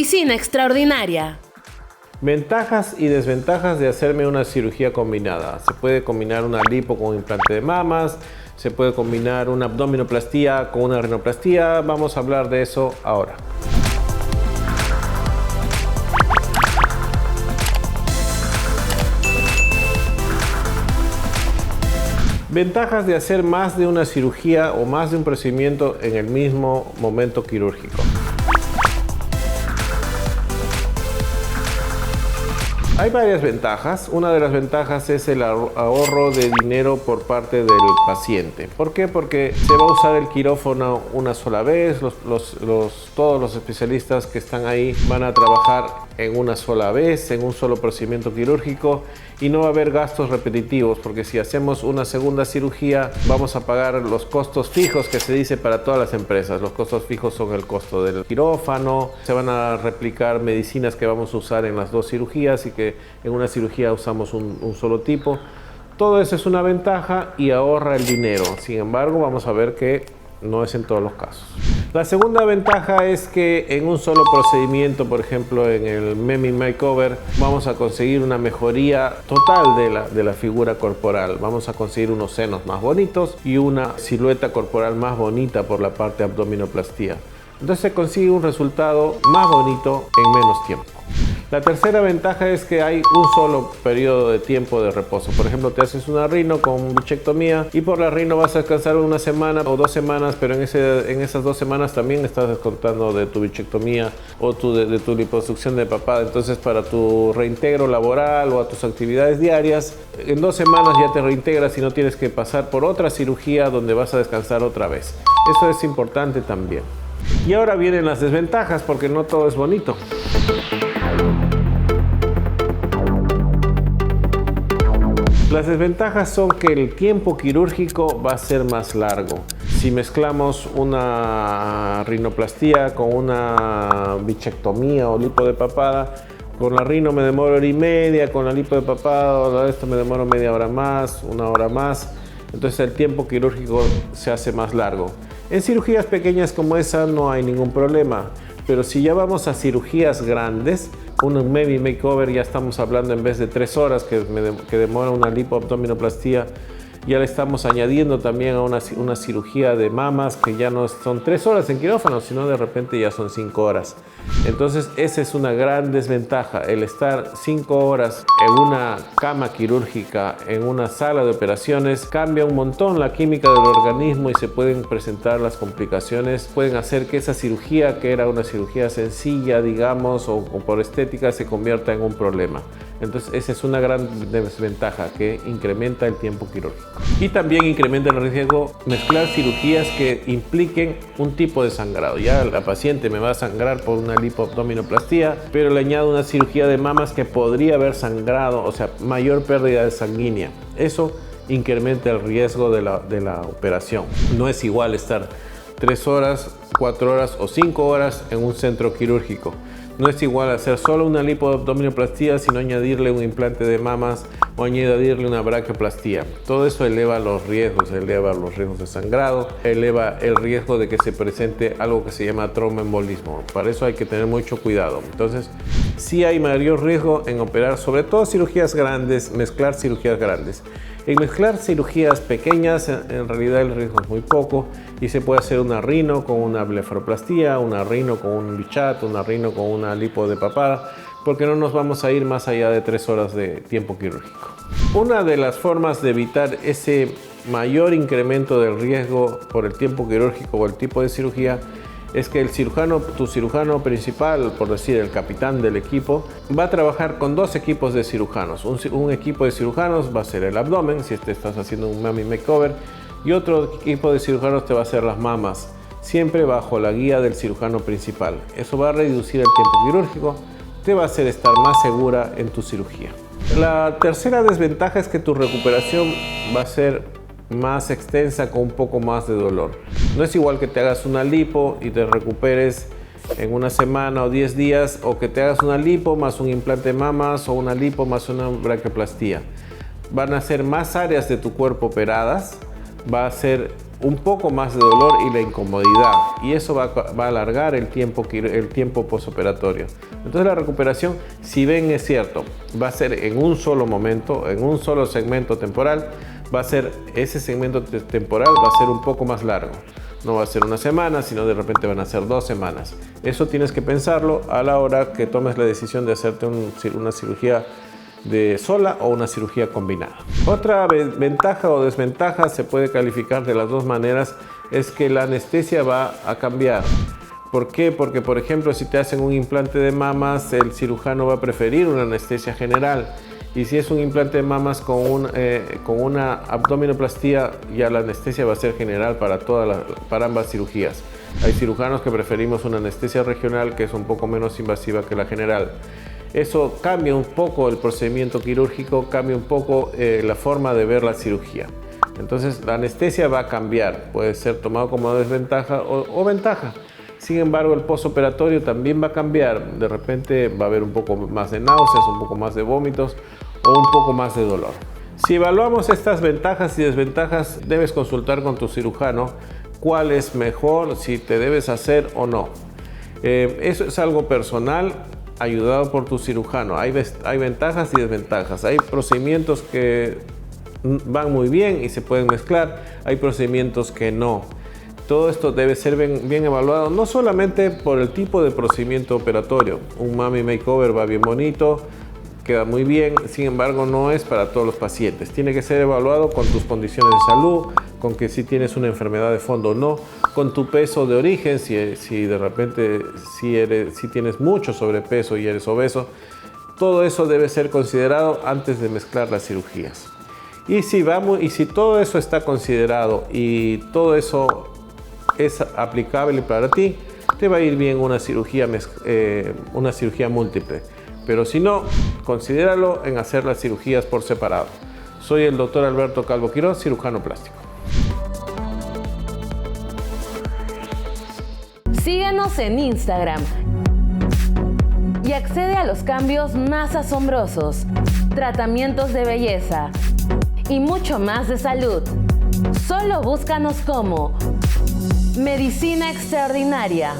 Medicina extraordinaria. Ventajas y desventajas de hacerme una cirugía combinada. Se puede combinar una lipo con un implante de mamas, se puede combinar una abdominoplastía con una rinoplastía. Vamos a hablar de eso ahora. Ventajas de hacer más de una cirugía o más de un procedimiento en el mismo momento quirúrgico. Hay varias ventajas. Una de las ventajas es el ahorro de dinero por parte del paciente. ¿Por qué? Porque se va a usar el quirófano una sola vez. Todos los especialistas que están ahí van a trabajar en una sola vez, en un solo procedimiento quirúrgico, y no va a haber gastos repetitivos, porque si hacemos una segunda cirugía vamos a pagar los costos fijos que se dice para todas las empresas. Los costos fijos son el costo del quirófano, se van a replicar medicinas que vamos a usar en las dos cirugías y que en una cirugía usamos un solo tipo. Todo eso es una ventaja y ahorra el dinero. Sin embargo, vamos a ver que no es en todos los casos. La segunda ventaja es que en un solo procedimiento, por ejemplo en el Memmy Makeover, vamos a conseguir una mejoría total de la figura corporal. Vamos a conseguir unos senos más bonitos y una silueta corporal más bonita por la parte abdominoplastía. Entonces se consigue un resultado más bonito en menos tiempo. La tercera ventaja es que hay un solo periodo de tiempo de reposo. Por ejemplo, te haces una rino con bichectomía y por la rino vas a descansar una semana o 2 semanas, pero en esas 2 semanas también estás descontando de tu bichectomía o de tu liposucción de papada. Entonces, para tu reintegro laboral o a tus actividades diarias, en 2 semanas ya te reintegras y no tienes que pasar por otra cirugía donde vas a descansar otra vez. Eso es importante también. Y ahora vienen las desventajas, porque no todo es bonito. Las desventajas son que el tiempo quirúrgico va a ser más largo. Si mezclamos una rinoplastía con una bichectomía o lipo de papada, con la rino me demoro 1h30, con la lipo de papada esto me demoro media hora más, 1 hora más. Entonces el tiempo quirúrgico se hace más largo. En cirugías pequeñas como esa no hay ningún problema, pero si ya vamos a cirugías grandes, un Memmy Makeover, ya estamos hablando en vez de 3 horas que demora una lipoabdominoplastía, ya le estamos añadiendo también a una cirugía de mamas que ya no son 3 horas en quirófano, sino de repente ya son 5 horas. Entonces esa es una gran desventaja, el estar 5 horas en una cama quirúrgica, en una sala de operaciones, cambia un montón la química del organismo y se pueden presentar las complicaciones. Pueden hacer que esa cirugía, que era una cirugía sencilla, digamos, o por estética, se convierta en un problema. Entonces esa es una gran desventaja, que incrementa el tiempo quirúrgico. Y también incrementa el riesgo mezclar cirugías que impliquen un tipo de sangrado. Ya la paciente me va a sangrar por una lipoabdominoplastía, pero le añado una cirugía de mamas que podría haber sangrado, o sea, mayor pérdida de sanguínea. Eso incrementa el riesgo de la operación. No es igual estar 3 horas, 4 horas o 5 horas en un centro quirúrgico. No es igual hacer solo una lipoabdominoplastía, sino añadirle un implante de mamas o añadirle una braquioplastía. Todo eso eleva los riesgos de sangrado, eleva el riesgo de que se presente algo que se llama tromboembolismo. Para eso hay que tener mucho cuidado. Entonces, sí hay mayor riesgo en operar, sobre todo cirugías grandes, mezclar cirugías grandes. En mezclar cirugías pequeñas, en realidad el riesgo es muy poco y se puede hacer una rino con una blefaroplastía, una rino con un bichat, una rino con una lipo de papada, porque no nos vamos a ir más allá de 3 horas de tiempo quirúrgico. Una de las formas de evitar ese mayor incremento del riesgo por el tiempo quirúrgico o el tipo de cirugía es que tu cirujano principal, por decir el capitán del equipo, va a trabajar con 2 equipos de cirujanos. Un equipo de cirujanos va a ser el abdomen, si te estás haciendo un Memmy Makeover, y otro equipo de cirujanos te va a hacer las mamas, siempre bajo la guía del cirujano principal. Eso va a reducir el tiempo quirúrgico, te va a hacer estar más segura en tu cirugía. La tercera desventaja es que tu recuperación va a ser más extensa con un poco más de dolor. No es igual que te hagas una lipo y te recuperes en una semana o 10 días, o que te hagas una lipo más un implante de mamas o una lipo más una braquioplastía. Van a ser más áreas de tu cuerpo operadas, va a ser un poco más de dolor y la incomodidad, y eso va a alargar el tiempo postoperatorio. Entonces la recuperación, si bien es cierto, va a ser en un solo momento, en un solo segmento temporal, ese segmento temporal va a ser un poco más largo. No va a ser una semana, sino de repente van a ser 2 semanas. Eso tienes que pensarlo a la hora que tomes la decisión de hacerte una cirugía de sola o una cirugía combinada. Otra ventaja o desventaja, se puede calificar de las dos maneras, es que la anestesia va a cambiar. ¿Por qué? Porque, por ejemplo, si te hacen un implante de mamas, el cirujano va a preferir una anestesia general. Y si es un implante de mamas con una abdominoplastía, ya la anestesia va a ser general para ambas cirugías. Hay cirujanos que preferimos una anestesia regional, que es un poco menos invasiva que la general. Eso cambia un poco el procedimiento quirúrgico, cambia un poco la forma de ver la cirugía. Entonces la anestesia va a cambiar, puede ser tomado como desventaja o ventaja. Sin embargo, el postoperatorio también va a cambiar. De repente va a haber un poco más de náuseas, un poco más de vómitos o un poco más de dolor. Si evaluamos estas ventajas y desventajas, debes consultar con tu cirujano cuál es mejor, si te debes hacer o no. Eso es algo personal, ayudado por tu cirujano. Hay ventajas y desventajas. Hay procedimientos que van muy bien y se pueden mezclar. Hay procedimientos que no. Todo esto debe ser bien evaluado, no solamente por el tipo de procedimiento operatorio. Un mami makeover va bien bonito, queda muy bien, sin embargo no es para todos los pacientes. Tiene que ser evaluado con tus condiciones de salud, con que si tienes una enfermedad de fondo o no, con tu peso de origen, si de repente si tienes mucho sobrepeso y eres obeso. Todo eso debe ser considerado antes de mezclar las cirugías. Y si todo eso está considerado y todo eso es aplicable para ti, te va a ir bien una cirugía múltiple. Pero si no, considéralo en hacer las cirugías por separado. Soy el Dr. Alberto Calvo Quiroz, cirujano plástico. Síguenos en Instagram y accede a los cambios más asombrosos, tratamientos de belleza y mucho más de salud. Solo búscanos como Medicina Extraordinaria.